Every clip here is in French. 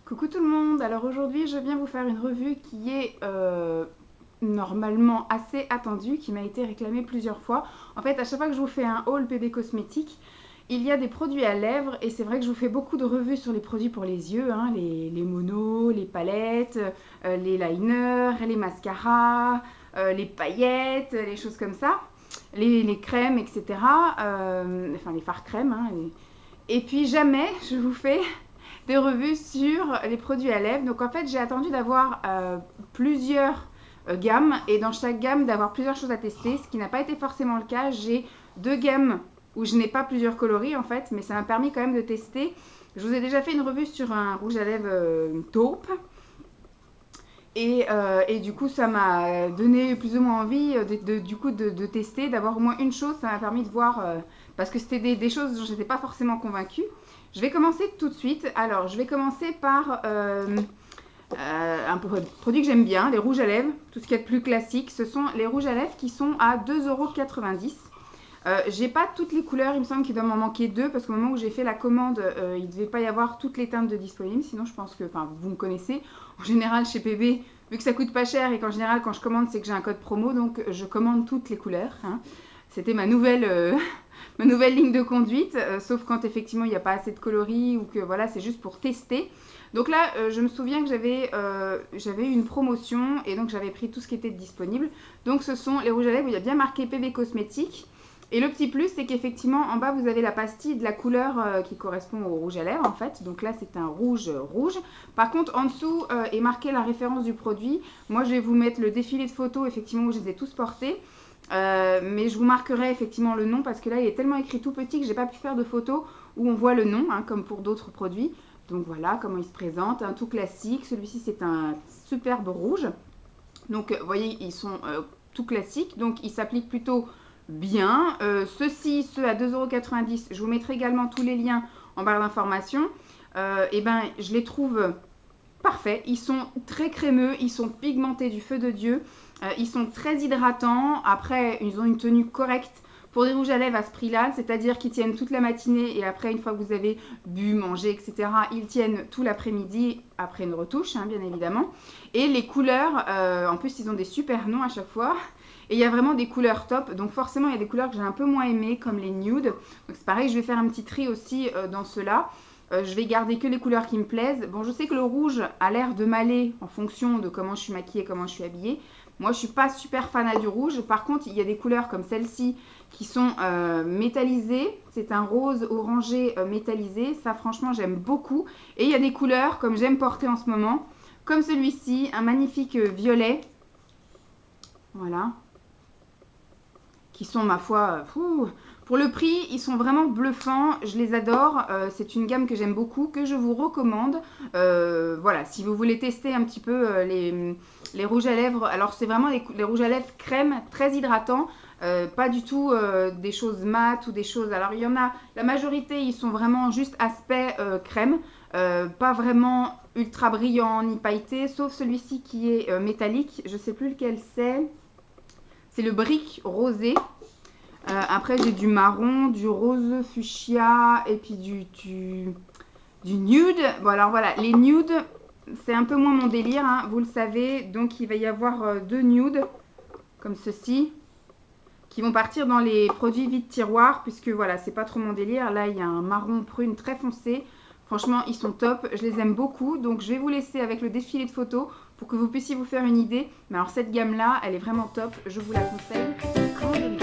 Coucou tout le monde, alors aujourd'hui je viens vous faire une revue qui est normalement assez attendue, qui m'a été réclamée plusieurs fois. En fait, à chaque fois que je vous fais un haul PB Cosmétiques, il y a des produits à lèvres et c'est vrai que je vous fais beaucoup de revues sur les produits pour les yeux, hein, les monos, les palettes, les liners, les mascaras, les paillettes, les choses comme ça, les crèmes, etc. Enfin les fards crèmes. Hein, et puis jamais je vous fais des revues sur les produits à lèvres. Donc en fait, j'ai attendu d'avoir plusieurs gammes et dans chaque gamme d'avoir plusieurs choses à tester, ce qui n'a pas été forcément le cas. J'ai deux gammes où je n'ai pas plusieurs coloris en fait, mais ça m'a permis quand même de tester. Je vous ai déjà fait une revue sur un rouge à lèvres taupe. Et du coup, ça m'a donné plus ou moins envie de tester, d'avoir au moins une chose. Ça m'a permis de voir, parce que c'était des choses dont je n'étais pas forcément convaincue. Je vais commencer tout de suite. Alors, je vais commencer par un produit que j'aime bien, les rouges à lèvres. Tout ce qu'il y a de plus classique, ce sont les rouges à lèvres qui sont à 2,90 €. J'ai pas toutes les couleurs, il me semble qu'il doit m'en manquer deux parce qu'au moment où j'ai fait la commande, il ne devait pas y avoir toutes les teintes de disponibles. Sinon, je pense que, enfin, vous me connaissez. En général, chez PB, vu que ça coûte pas cher et qu'en général, quand je commande, c'est que j'ai un code promo, donc je commande toutes les couleurs. Hein. C'était ma nouvelle ligne de conduite, sauf quand effectivement il n'y a pas assez de coloris ou que voilà, c'est juste pour tester. Donc là, je me souviens que j'avais eu une promotion et donc j'avais pris tout ce qui était disponible. Donc ce sont les rouges à lèvres où il y a bien marqué PB Cosmétiques. Et le petit plus, c'est qu'effectivement, en bas, vous avez la pastille de la couleur qui correspond au rouge à lèvres, en fait. Donc là, c'est un rouge rouge. Par contre, en dessous est marqué la référence du produit. Moi, je vais vous mettre le défilé de photos, effectivement, où je les ai tous portés. Mais je vous marquerai effectivement le nom parce que là, il est tellement écrit tout petit que j'ai pas pu faire de photos où on voit le nom, hein, comme pour d'autres produits. Donc voilà comment il se présente. Un tout classique. Celui-ci, c'est un superbe rouge. Donc, vous voyez, ils sont tout classiques. Donc, ils s'appliquent plutôt bien. Ceux à 2,90 €, je vous mettrai également tous les liens en barre d'information. Et ben, je les trouve parfaits. Ils sont très crémeux, ils sont pigmentés du feu de Dieu. Ils sont très hydratants. Après, ils ont une tenue correcte pour des rouges à lèvres à ce prix-là, c'est-à-dire qu'ils tiennent toute la matinée et après, une fois que vous avez bu, mangé, etc., ils tiennent tout l'après-midi après une retouche, hein, bien évidemment. Et les couleurs, en plus, ils ont des super noms à chaque fois. Et il y a vraiment des couleurs top. Donc forcément, il y a des couleurs que j'ai un peu moins aimées, comme les nudes. Donc c'est pareil, je vais faire un petit tri aussi dans ceux-là. Je vais garder que les couleurs qui me plaisent. Bon, je sais que le rouge a l'air de m'aller en fonction de comment je suis maquillée, comment je suis habillée. Moi, je ne suis pas super fan du rouge. Par contre, il y a des couleurs comme celle-ci qui sont métallisées. C'est un rose orangé métallisé. Ça, franchement, j'aime beaucoup. Et il y a des couleurs comme j'aime porter en ce moment. Comme celui-ci, un magnifique violet. Voilà. Qui sont, ma foi, pour le prix, ils sont vraiment bluffants. Je les adore. C'est une gamme que j'aime beaucoup, que je vous recommande. Voilà, si vous voulez tester un petit peu les rouges à lèvres. Alors, c'est vraiment les rouges à lèvres crème, très hydratants. Pas du tout des choses mat ou des choses... Alors, il y en a, la majorité, ils sont vraiment juste aspect crème. Pas vraiment ultra brillant ni pailleté, sauf celui-ci qui est métallique. Je ne sais plus lequel c'est. C'est le brick rosé. Après, j'ai du marron, du rose fuchsia et puis du nude. Bon, alors voilà, les nudes, c'est un peu moins mon délire, hein, vous le savez. Donc, il va y avoir deux nudes, comme ceci, qui vont partir dans les produits vide tiroir, puisque voilà, c'est pas trop mon délire. Là, il y a un marron prune très foncé. Franchement, ils sont top, je les aime beaucoup. Donc, je vais vous laisser avec le défilé de photos pour que vous puissiez vous faire une idée. Mais alors, cette gamme-là, elle est vraiment top. Je vous la conseille grandement.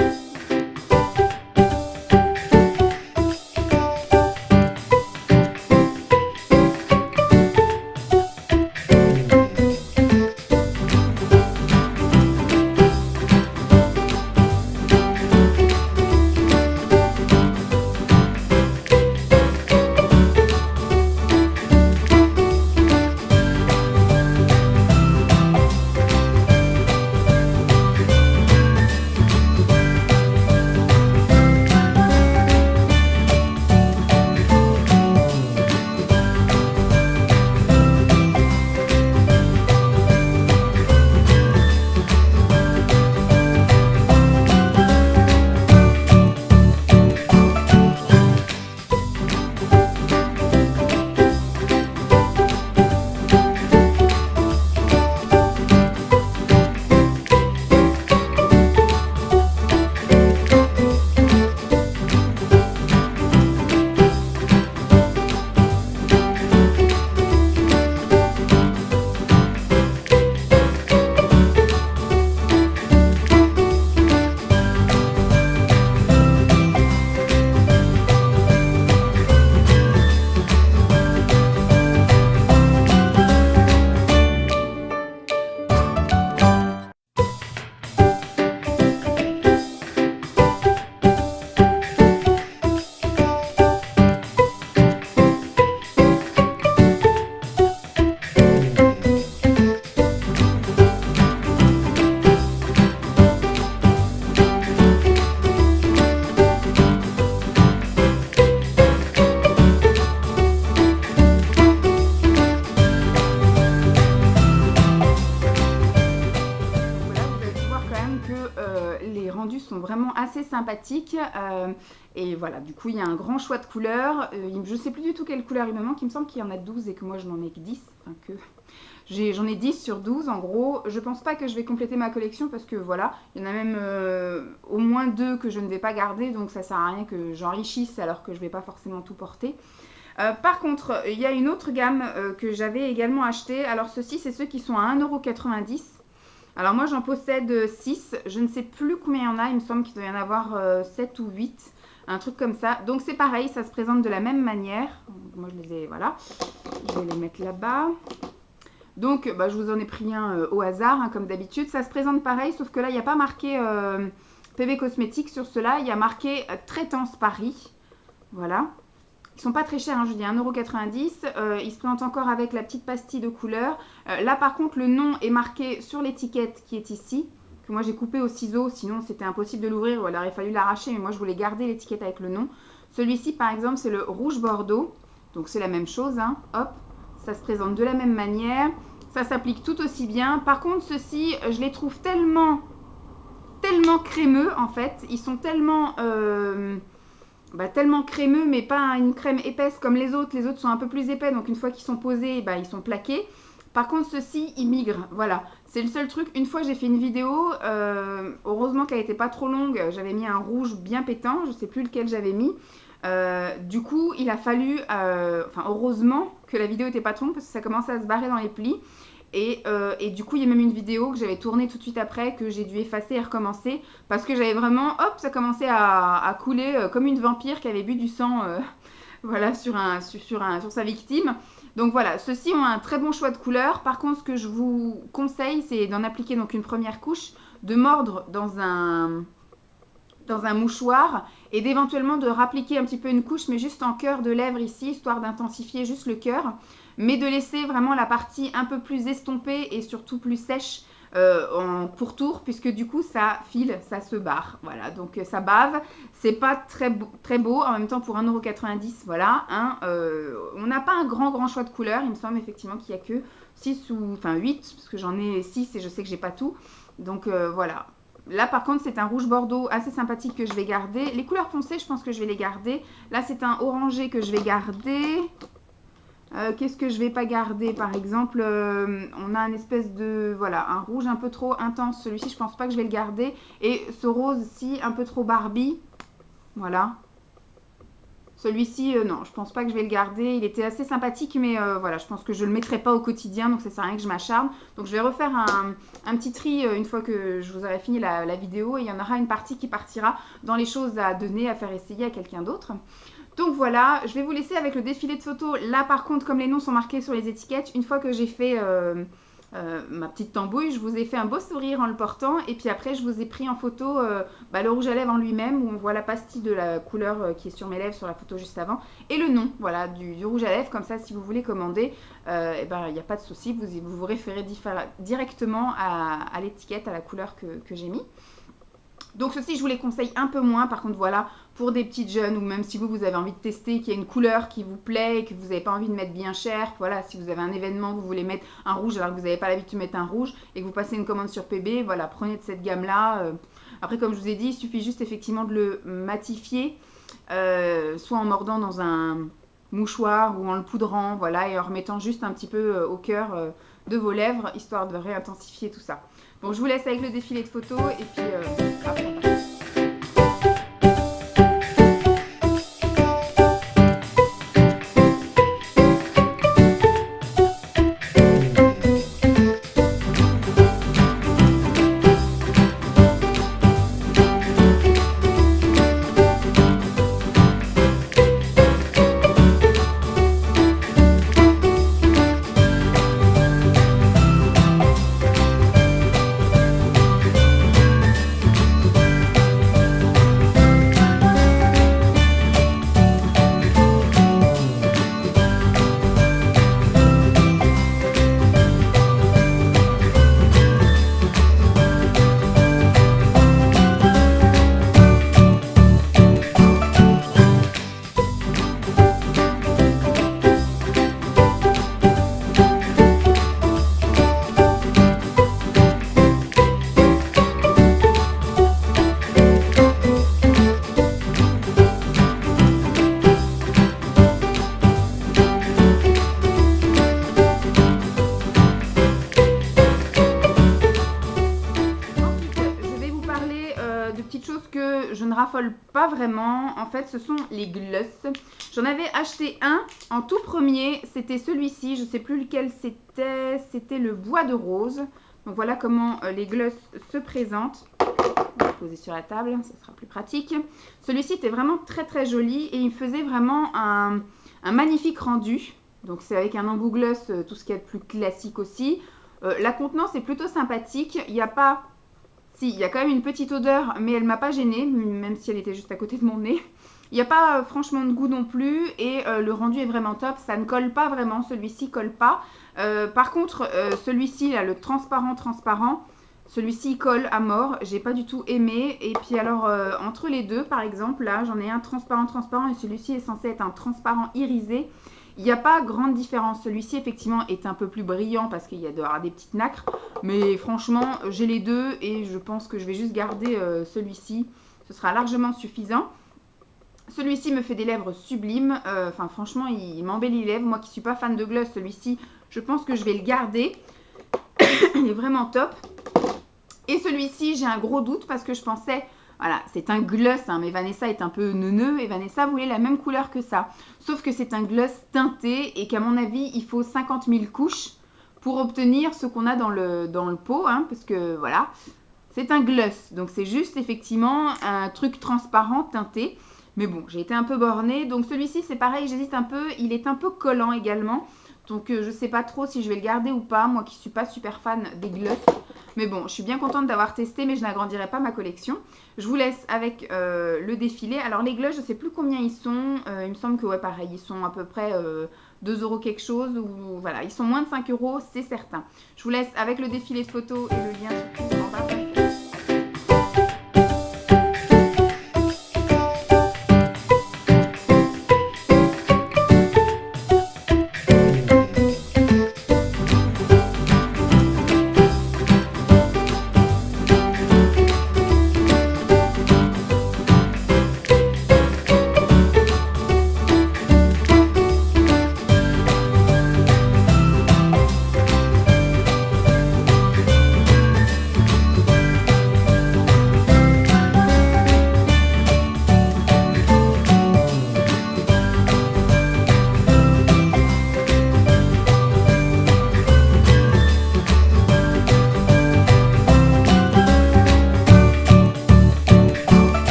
assez sympathiques. Et voilà, du coup, il y a un grand choix de couleurs. Je ne sais plus du tout quelle couleur il me manque. Il me semble qu'il y en a 12 et que moi, je n'en ai que 10. Enfin, j'en ai 10 sur 12 en gros. Je pense pas que je vais compléter ma collection parce que voilà, il y en a même au moins 2 que je ne vais pas garder. Donc ça sert à rien que j'enrichisse alors que je vais pas forcément tout porter. Par contre, il y a une autre gamme que j'avais également acheté. Alors ceux-ci, c'est ceux qui sont à 1,90 €. Alors moi, j'en possède 6. Je ne sais plus combien il y en a. Il me semble qu'il doit y en avoir 7 ou 8. Un truc comme ça. Donc c'est pareil, ça se présente de la même manière. Moi, je les ai, voilà. Je vais les mettre là-bas. Donc, je vous en ai pris un au hasard, hein, comme d'habitude. Ça se présente pareil, sauf que là, il n'y a pas marqué PV Cosmétiques sur ceux-là. Il y a marqué Traitance Paris. Voilà. Ils sont pas très chers, hein, je dis 1,90 €. Ils se présentent encore avec la petite pastille de couleur. Là, par contre, le nom est marqué sur l'étiquette qui est ici, que moi j'ai coupé au ciseau, sinon c'était impossible de l'ouvrir ou alors il aurait fallu l'arracher, mais moi je voulais garder l'étiquette avec le nom. Celui-ci, par exemple, c'est le rouge bordeaux. Donc c'est la même chose, hein. Hop, ça se présente de la même manière. Ça s'applique tout aussi bien. Par contre, ceux-ci, je les trouve tellement crémeux, en fait. Ils sont tellement crémeux, mais pas une crème épaisse comme les autres. Les autres sont un peu plus épais, donc une fois qu'ils sont posés, ils sont plaqués. Par contre, ceux-ci, ils migrent. Voilà, c'est le seul truc. Une fois, j'ai fait une vidéo. Heureusement qu'elle n'était pas trop longue. J'avais mis un rouge bien pétant. Je ne sais plus lequel j'avais mis. Du coup, il a fallu... heureusement que la vidéo n'était pas trop longue parce que ça commençait à se barrer dans les plis. Et du coup, il y a même une vidéo que j'avais tournée tout de suite après, que j'ai dû effacer et recommencer. Parce que j'avais vraiment, hop, ça commençait à couler comme une vampire qui avait bu du sang voilà, sur sa victime. Donc voilà, ceux-ci ont un très bon choix de couleurs. Par contre, ce que je vous conseille, c'est d'en appliquer donc une première couche, de mordre dans un mouchoir et d'éventuellement de rappliquer un petit peu une couche, mais juste en cœur de lèvres ici, histoire d'intensifier juste le cœur. Mais de laisser vraiment la partie un peu plus estompée et surtout plus sèche en pourtour, puisque du coup ça file, ça se barre. Voilà, donc ça bave. C'est pas très beau. En même temps, pour 1,90 €, voilà. Hein, on n'a pas un grand choix de couleurs. Il me semble effectivement qu'il n'y a que 6 ou 8, parce que j'en ai 6 et je sais que j'ai pas tout. Donc voilà. Là, par contre, c'est un rouge bordeaux assez sympathique que je vais garder. Les couleurs foncées, je pense que je vais les garder. Là, c'est un orangé que je vais garder. Qu'est-ce que je vais pas garder? Par exemple, on a un espèce de... Voilà, un rouge un peu trop intense. Celui-ci, je pense pas que je vais le garder. Et ce rose-ci, un peu trop Barbie. Voilà. Celui-ci, non, je pense pas que je vais le garder. Il était assez sympathique, mais voilà, je pense que je le mettrai pas au quotidien, donc ça sert à rien que je m'acharne. Donc je vais refaire un petit tri une fois que je vous aurai fini la vidéo. Et il y en aura une partie qui partira dans les choses à donner, à faire essayer à quelqu'un d'autre. Donc voilà, je vais vous laisser avec le défilé de photos. Là par contre, comme les noms sont marqués sur les étiquettes, une fois que j'ai fait ma petite tambouille, je vous ai fait un beau sourire en le portant. Et puis après, je vous ai pris en photo le rouge à lèvres en lui-même, où on voit la pastille de la couleur qui est sur mes lèvres sur la photo juste avant. Et le nom, voilà, du rouge à lèvres. Comme ça, si vous voulez commander, il n'y a pas de souci. Vous référez directement à l'étiquette, à la couleur que j'ai mis. Donc ceci, je vous les conseille un peu moins. Par contre, voilà, pour des petites jeunes ou même si vous avez envie de tester, qu'il y a une couleur qui vous plaît et que vous n'avez pas envie de mettre bien cher. Voilà, si vous avez un événement, vous voulez mettre un rouge alors que vous n'avez pas l'habitude de mettre un rouge et que vous passez une commande sur PB, voilà, prenez de cette gamme-là. Après, comme je vous ai dit, il suffit juste effectivement de le matifier, soit en mordant dans un mouchoir ou en le poudrant, voilà, et en remettant juste un petit peu au cœur de vos lèvres, histoire de réintensifier tout ça. Bon, je vous laisse avec le défilé de photos et puis après on passe. raffole pas vraiment. En fait, ce sont les gloss. J'en avais acheté un en tout premier. C'était celui-ci. Je sais plus lequel c'était. C'était le bois de rose. Donc voilà comment les gloss se présentent. On va poser sur la table, ça sera plus pratique. Celui-ci était vraiment très très joli et il faisait vraiment un magnifique rendu. Donc c'est avec un embout gloss, tout ce qui est plus classique aussi. La contenance est plutôt sympathique. Il n'y a pas... Si, il y a quand même une petite odeur, mais elle ne m'a pas gênée, même si elle était juste à côté de mon nez. Il n'y a pas franchement de goût non plus et le rendu est vraiment top. Ça ne colle pas vraiment, celui-ci colle pas. Par contre, celui-ci, là, le transparent, celui-ci colle à mort. J'ai pas du tout aimé. Et puis alors, entre les deux, par exemple, là, j'en ai un transparent et celui-ci est censé être un transparent irisé. Il n'y a pas grande différence. Celui-ci, effectivement, est un peu plus brillant parce qu'il y a des petites nacres. Mais franchement, j'ai les deux et je pense que je vais juste garder celui-ci. Ce sera largement suffisant. Celui-ci me fait des lèvres sublimes. Enfin, franchement, il m'embellit les lèvres. Moi qui ne suis pas fan de gloss, celui-ci, je pense que je vais le garder. Il est vraiment top. Et celui-ci, j'ai un gros doute parce que je pensais... Voilà, c'est un gloss, hein, mais Vanessa est un peu neuneux et Vanessa voulait la même couleur que ça. Sauf que c'est un gloss teinté et qu'à mon avis, il faut 50 000 couches pour obtenir ce qu'on a dans le pot, hein, parce que voilà, c'est un gloss. Donc c'est juste effectivement un truc transparent teinté. Mais bon, j'ai été un peu bornée. Donc celui-ci, c'est pareil, j'hésite un peu. Il est un peu collant également. Donc je ne sais pas trop si je vais le garder ou pas, moi qui ne suis pas super fan des gloss. Mais bon, je suis bien contente d'avoir testé, mais je n'agrandirai pas ma collection. Je vous laisse avec le défilé. Alors les gloss, je ne sais plus combien ils sont. Il me semble que ouais, pareil, ils sont à peu près 2 € quelque chose. Ou voilà, ils sont moins de 5 €, c'est certain. Je vous laisse avec le défilé de photos et le lien surtout en bas.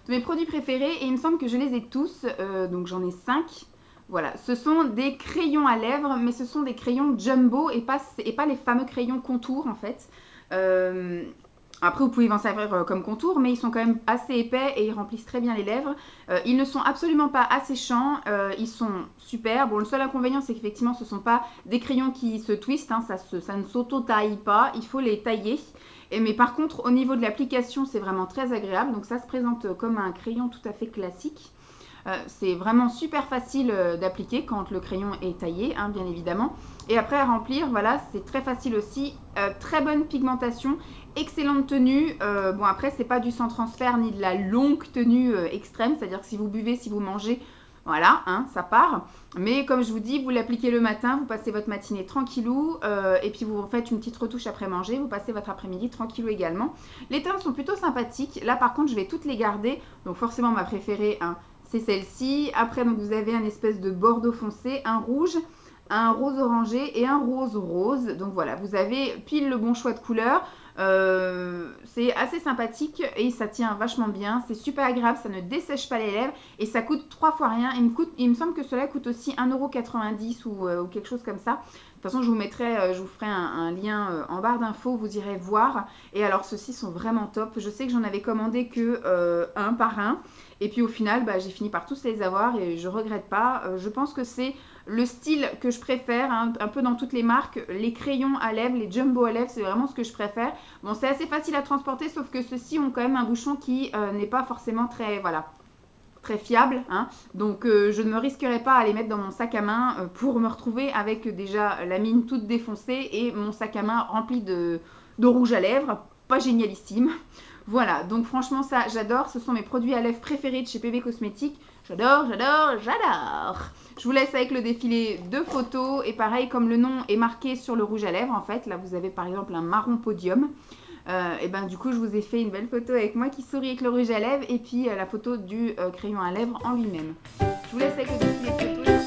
De mes produits préférés et il me semble que je les ai tous, donc j'en ai 5. Voilà, ce sont des crayons à lèvres, mais ce sont des crayons jumbo et pas les fameux crayons contour en fait. Après, vous pouvez en servir comme contour, mais ils sont quand même assez épais et ils remplissent très bien les lèvres. Ils ne sont absolument pas asséchants, ils sont super. Bon, le seul inconvénient, c'est qu'effectivement, ce ne sont pas des crayons qui se twistent, hein, ça ne s'auto-taille pas, il faut les tailler. Mais par contre, au niveau de l'application, c'est vraiment très agréable. Donc ça se présente comme un crayon tout à fait classique. C'est vraiment super facile d'appliquer quand le crayon est taillé, hein, bien évidemment. Et après à remplir, voilà, c'est très facile aussi. Très bonne pigmentation, excellente tenue. Bon après, c'est pas du sans transfert ni de la longue tenue extrême. C'est-à-dire que si vous buvez, si vous mangez, voilà, hein, ça part. Mais comme je vous dis, vous l'appliquez le matin, vous passez votre matinée tranquillou. Et puis vous faites une petite retouche après manger. Vous passez votre après-midi tranquillou également. Les teintes sont plutôt sympathiques. Là par contre, je vais toutes les garder. Donc forcément, ma préférée, hein, c'est celle-ci. Après, donc, vous avez un espèce de bordeaux foncé, un rouge, un rose orangé et un rose rose. Donc voilà, vous avez pile le bon choix de couleurs. C'est assez sympathique et ça tient vachement bien. C'est super agréable, ça ne dessèche pas les lèvres et ça coûte 3 fois rien. Il me semble que cela coûte aussi 1,90 € ou quelque chose comme ça. De toute façon, je vous ferai un lien en barre d'infos, vous irez voir. Et alors, ceux-ci sont vraiment top. Je sais que j'en avais commandé que un par un. Et puis au final, j'ai fini par tous les avoir et je regrette pas. Je pense que c'est le style que je préfère, hein, un peu dans toutes les marques. Les crayons à lèvres, les jumbo à lèvres, c'est vraiment ce que je préfère. Bon, c'est assez facile à transporter, sauf que ceux-ci ont quand même un bouchon qui n'est pas forcément très fiable, hein. Donc je ne me risquerai pas à les mettre dans mon sac à main pour me retrouver avec déjà la mine toute défoncée et mon sac à main rempli de rouge à lèvres. Pas génialissime. Voilà, donc franchement ça j'adore, ce sont mes produits à lèvres préférés de chez PB Cosmétiques. J'adore, j'adore, j'adore. Je vous laisse avec le défilé de photos et pareil comme le nom est marqué sur le rouge à lèvres en fait, là vous avez par exemple un marron podium. Et ben du coup je vous ai fait une belle photo avec moi qui sourit avec le rouge à lèvres et puis la photo du crayon à lèvres en lui-même. Je vous laisse avec le défilé de photos.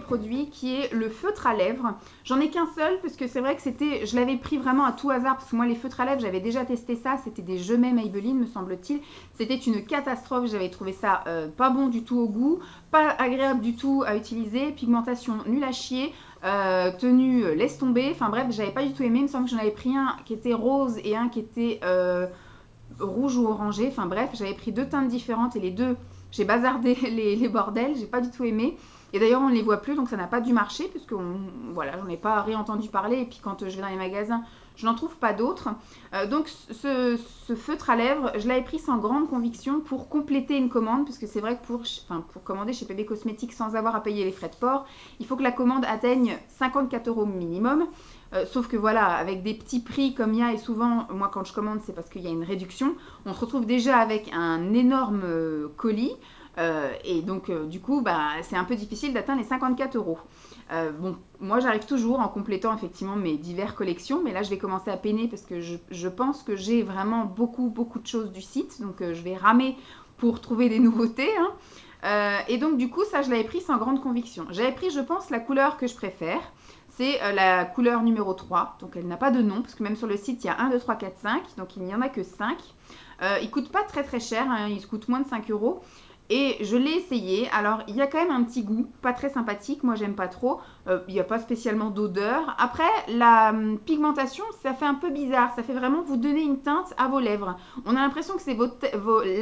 Produit qui est le feutre à lèvres. J'en ai qu'un seul parce que c'est vrai que je l'avais pris vraiment à tout hasard parce que moi les feutres à lèvres j'avais déjà testé ça, c'était des Jemay Maybelline me semble-t-il. C'était une catastrophe, j'avais trouvé ça pas bon du tout au goût, pas agréable du tout à utiliser, pigmentation nulle à chier, tenue laisse tomber, enfin bref j'avais pas du tout aimé, il me semble que j'en avais pris un qui était rose et un qui était rouge ou orangé, enfin bref j'avais pris deux teintes différentes et les deux j'ai bazardé les bordels, j'ai pas du tout aimé. Et d'ailleurs, on ne les voit plus, donc ça n'a pas dû marcher, puisque voilà, j'en ai pas réentendu parler. Et puis quand je vais dans les magasins, je n'en trouve pas d'autres. Donc ce feutre à lèvres, je l'avais pris sans grande conviction pour compléter une commande, puisque c'est vrai que pour commander chez PB Cosmétiques sans avoir à payer les frais de port, il faut que la commande atteigne 54 € minimum. Sauf que voilà, avec des petits prix comme il y a, et souvent, moi quand je commande, c'est parce qu'il y a une réduction, on se retrouve déjà avec un énorme colis. Et donc du coup c'est un peu difficile d'atteindre les 54 €. Bon, moi j'arrive toujours en complétant effectivement mes diverses collections, mais là je vais commencer à peiner parce que je pense que j'ai vraiment beaucoup de choses du site, donc je vais ramer pour trouver des nouveautés, hein. Et donc du coup ça je l'avais pris sans grande conviction. J'avais pris je pense la couleur que je préfère, c'est la couleur numéro 3, donc elle n'a pas de nom, parce que même sur le site il y a 1, 2, 3, 4, 5, donc il n'y en a que 5. Il coûte pas très cher, hein, il coûte moins de 5 €. Et je l'ai essayé, alors il y a quand même un petit goût, pas très sympathique, moi j'aime pas trop, il n'y a pas spécialement d'odeur. Après, la pigmentation, ça fait un peu bizarre, ça fait vraiment vous donner une teinte à vos lèvres. On a l'impression que c'est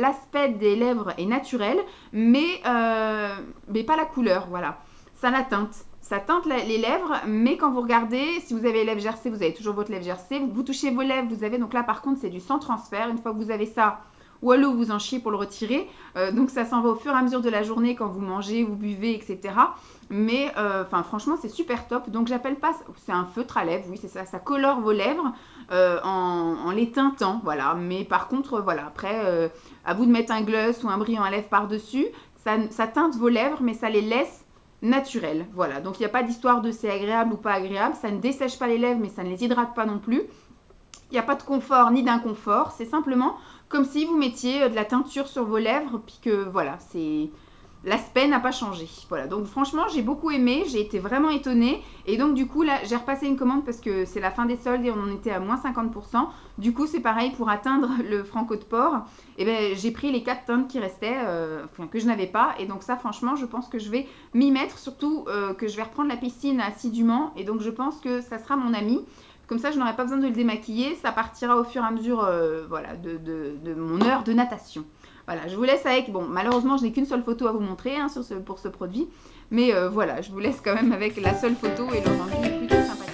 l'aspect des lèvres est naturel, mais pas la couleur, voilà. Ça la teinte. Ça teinte les lèvres, mais quand vous regardez, si vous avez les lèvres gercées, vous avez toujours votre lèvre gercée. Vous touchez vos lèvres, vous avez, donc là par contre c'est du sans transfert, une fois que vous avez ça, ou à l'eau vous en chiez pour le retirer, donc ça s'en va au fur et à mesure de la journée quand vous mangez, vous buvez, etc. Mais franchement c'est super top, donc j'appelle pas, c'est un feutre à lèvres, oui c'est ça, ça colore vos lèvres en les teintant, voilà. Mais par contre voilà, après à vous de mettre un gloss ou un brillant à lèvres par dessus, ça teinte vos lèvres mais ça les laisse naturelles, voilà. Donc il n'y a pas d'histoire de c'est agréable ou pas agréable, ça ne dessèche pas les lèvres mais ça ne les hydrate pas non plus. Il n'y a pas de confort ni d'inconfort, c'est simplement comme si vous mettiez de la teinture sur vos lèvres, puis que voilà, l'aspect n'a pas changé. Voilà, donc franchement, j'ai beaucoup aimé, j'ai été vraiment étonnée. Et donc du coup, là, j'ai repassé une commande parce que c'est la fin des soldes et on en était à moins 50%. Du coup, c'est pareil, pour atteindre le franco de port, j'ai pris les 4 teintes qui restaient, que je n'avais pas. Et donc ça, franchement, je pense que je vais m'y mettre, surtout que je vais reprendre la piscine assidûment. Et donc je pense que ça sera mon ami. Comme ça, je n'aurai pas besoin de le démaquiller. Ça partira au fur et à mesure voilà, de mon heure de natation. Voilà, je vous laisse avec... Bon, malheureusement, je n'ai qu'une seule photo à vous montrer hein, pour ce produit. Mais voilà, je vous laisse quand même avec la seule photo et le rendu plutôt sympathique.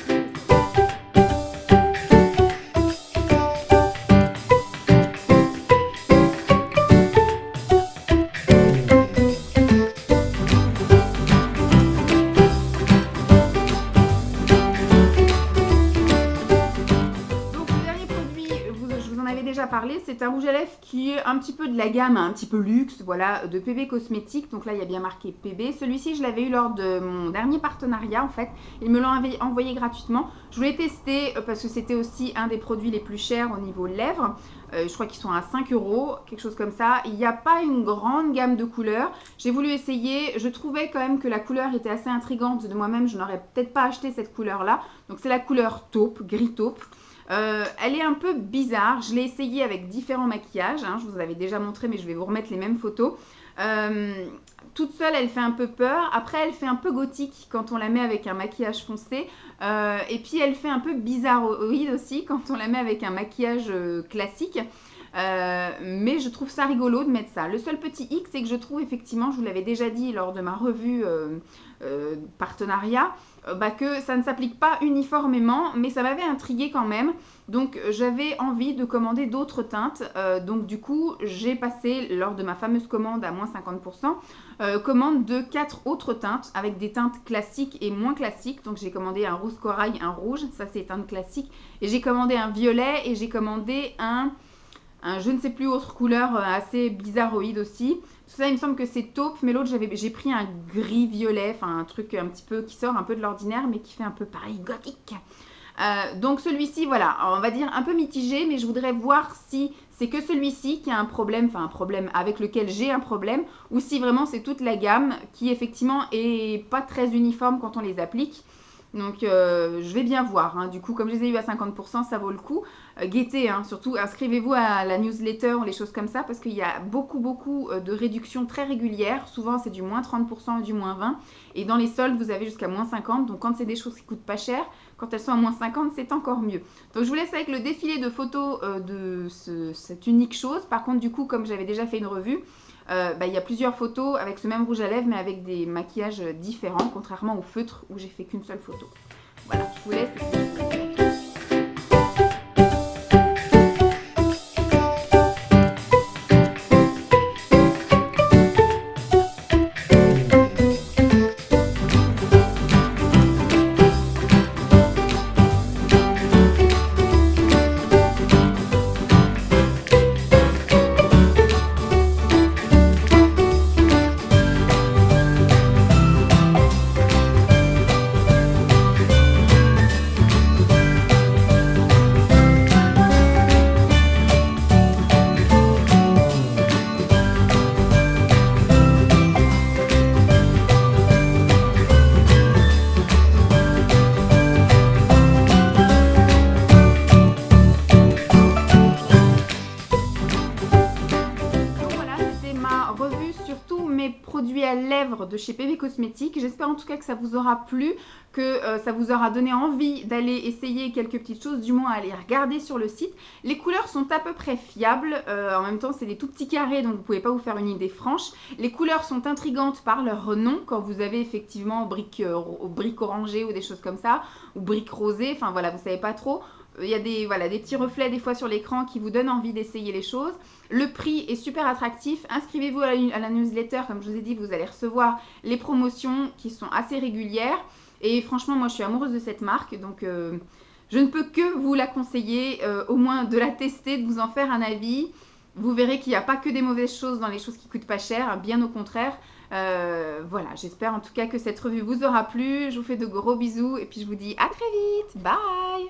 parler, c'est un rouge à lèvres qui est un petit peu de la gamme, un petit peu luxe, voilà, de PB Cosmétiques. Donc là, il y a bien marqué PB. Celui-ci, je l'avais eu lors de mon dernier partenariat, en fait. Ils me l'ont envoyé gratuitement. Je voulais tester parce que c'était aussi un des produits les plus chers au niveau lèvres. Je crois qu'ils sont à 5 €, quelque chose comme ça. Il n'y a pas une grande gamme de couleurs. J'ai voulu essayer. Je trouvais quand même que la couleur était assez intrigante de moi-même. Je n'aurais peut-être pas acheté cette couleur-là. Donc c'est la couleur taupe, gris taupe. Elle est un peu bizarre. Je l'ai essayée avec différents maquillages. Hein. Je vous avais déjà montré, mais je vais vous remettre les mêmes photos. Toute seule, elle fait un peu peur. Après, elle fait un peu gothique quand on la met avec un maquillage foncé. Et puis, elle fait un peu bizarroïde aussi quand on la met avec un maquillage classique. Mais je trouve ça rigolo de mettre ça. Le seul petit hic, c'est que je trouve effectivement, je vous l'avais déjà dit lors de ma revue partenariat, que ça ne s'applique pas uniformément, mais ça m'avait intriguée quand même. Donc j'avais envie de commander d'autres teintes. Donc du coup, j'ai passé lors de ma fameuse commande à moins 50%, commande de 4 autres teintes avec des teintes classiques et moins classiques. Donc j'ai commandé un rose corail, un rouge, ça c'est teinte classique. Et j'ai commandé un violet et j'ai commandé un je ne sais plus autre couleur assez bizarroïde aussi. Tout ça, il me semble que c'est taupe, mais l'autre, j'ai pris un gris violet, enfin un truc un petit peu qui sort un peu de l'ordinaire, mais qui fait un peu pareil gothique. Donc celui-ci, voilà, on va dire un peu mitigé, mais je voudrais voir si c'est que celui-ci qui a un problème, enfin un problème avec lequel j'ai un problème, ou si vraiment c'est toute la gamme qui effectivement est pas très uniforme quand on les applique. Donc je vais bien voir, hein. Du coup comme je les ai eu à 50%, ça vaut le coup. Guettez, hein. Surtout inscrivez-vous à la newsletter ou les choses comme ça, parce qu'il y a beaucoup de réductions très régulières. Souvent c'est du moins 30% et du moins 20%. Et dans les soldes vous avez jusqu'à moins 50%. Donc quand c'est des choses qui coûtent pas cher, quand elles sont à moins 50%, c'est encore mieux. Donc je vous laisse avec le défilé de photos de cette unique chose. Par contre du coup comme j'avais déjà fait une revue, il y a plusieurs photos avec ce même rouge à lèvres mais avec des maquillages différents, contrairement au feutre où j'ai fait qu'une seule photo. Voilà, je vous laisse. Produits à lèvres de chez PB Cosmétiques. J'espère en tout cas que ça vous aura plu, que ça vous aura donné envie d'aller essayer quelques petites choses, du moins à aller regarder sur le site. Les couleurs sont à peu près fiables, en même temps c'est des tout petits carrés donc vous ne pouvez pas vous faire une idée franche. Les couleurs sont intrigantes par leur nom, quand vous avez effectivement briques orangées ou des choses comme ça, ou briques rosées, enfin voilà, vous savez pas trop. Il y a des petits reflets des fois sur l'écran qui vous donnent envie d'essayer les choses. Le prix est super attractif. Inscrivez-vous à la newsletter. Comme je vous ai dit, vous allez recevoir les promotions qui sont assez régulières. Et franchement, moi, je suis amoureuse de cette marque. Donc, je ne peux que vous la conseiller, au moins de la tester, de vous en faire un avis. Vous verrez qu'il n'y a pas que des mauvaises choses dans les choses qui coûtent pas cher, bien au contraire. Voilà, j'espère en tout cas que cette revue vous aura plu. Je vous fais de gros bisous et puis je vous dis à très vite. Bye!